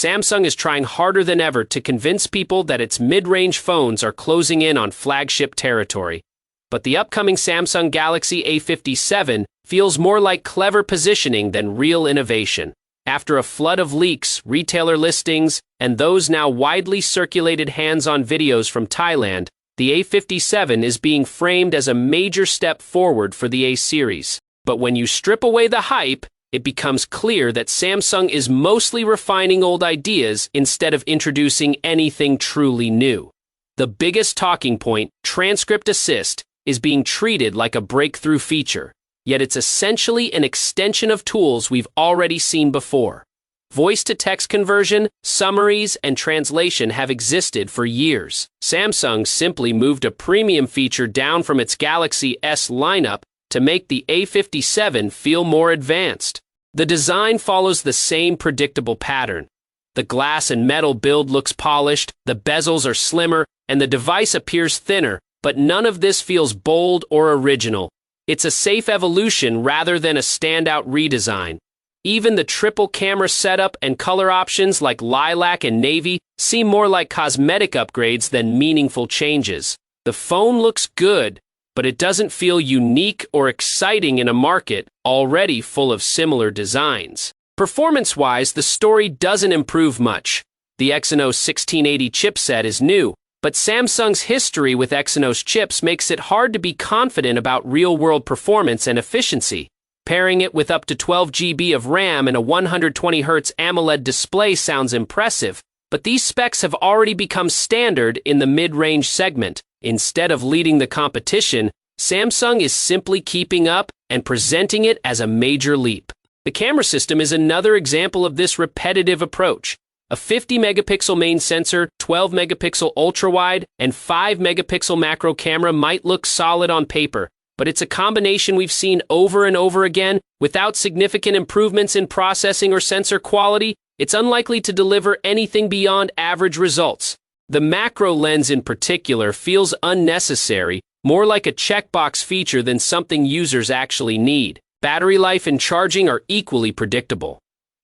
Samsung is trying harder than ever to convince people that its mid-range phones are closing in on flagship territory. But the upcoming Samsung Galaxy A57 feels more like clever positioning than real innovation. After a flood of leaks, retailer listings, and those now widely circulated hands-on videos from Thailand, the A57 is being framed as a major step forward for the A series. But when you strip away the hype, it becomes clear that Samsung is mostly refining old ideas instead of introducing anything truly new. The biggest talking point, Transcript Assist, is being treated like a breakthrough feature, yet it's essentially an extension of tools we've already seen before. Voice-to-text conversion, summaries, and translation have existed for years. Samsung simply moved a premium feature down from its Galaxy S lineup to make the A57 feel more advanced. The design follows the same predictable pattern. The glass and metal build looks polished, the bezels are slimmer, and the device appears thinner, but none of this feels bold or original. It's a safe evolution rather than a standout redesign. Even the triple camera setup and color options like lilac and navy seem more like cosmetic upgrades than meaningful changes. The phone looks good, but it doesn't feel unique or exciting in a market already full of similar designs. Performance-wise, the story doesn't improve much. The Exynos 1680 chipset is new, but Samsung's history with Exynos chips makes it hard to be confident about real-world performance and efficiency. Pairing it with up to 12 GB of RAM and a 120Hz AMOLED display sounds impressive, but these specs have already become standard in the mid-range segment. Instead of leading the competition, Samsung is simply keeping up and presenting it as a major leap. The camera system is another example of this repetitive approach. A 50-megapixel main sensor, 12-megapixel ultra-wide, and 5-megapixel macro camera might look solid on paper, but it's a combination we've seen over and over again. Without significant improvements in processing or sensor quality, it's unlikely to deliver anything beyond average results. The macro lens in particular feels unnecessary, more like a checkbox feature than something users actually need. Battery life and charging are equally predictable.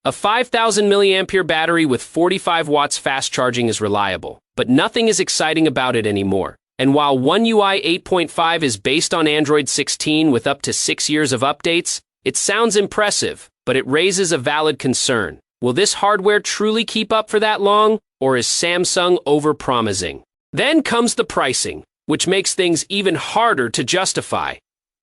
A 5,000 mAh battery with 45 watts fast charging is reliable, but nothing is exciting about it anymore. And while One UI 8.5 is based on Android 16 with up to 6 years of updates, it sounds impressive, but it raises a valid concern. Will this hardware truly keep up for that long, or is Samsung overpromising? Then comes the pricing, which makes things even harder to justify.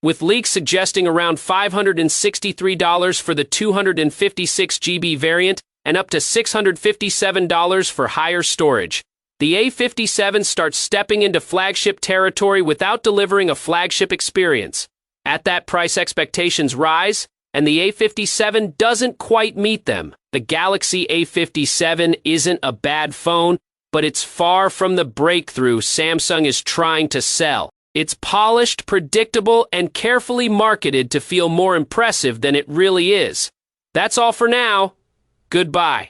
With leaks suggesting around $563 for the 256 GB variant and up to $657 for higher storage, the A57 starts stepping into flagship territory without delivering a flagship experience. At that price, expectations rise, and the A57 doesn't quite meet them. The Galaxy A57 isn't a bad phone, but it's far from the breakthrough Samsung is trying to sell. It's polished, predictable, and carefully marketed to feel more impressive than it really is. That's all for now. Goodbye.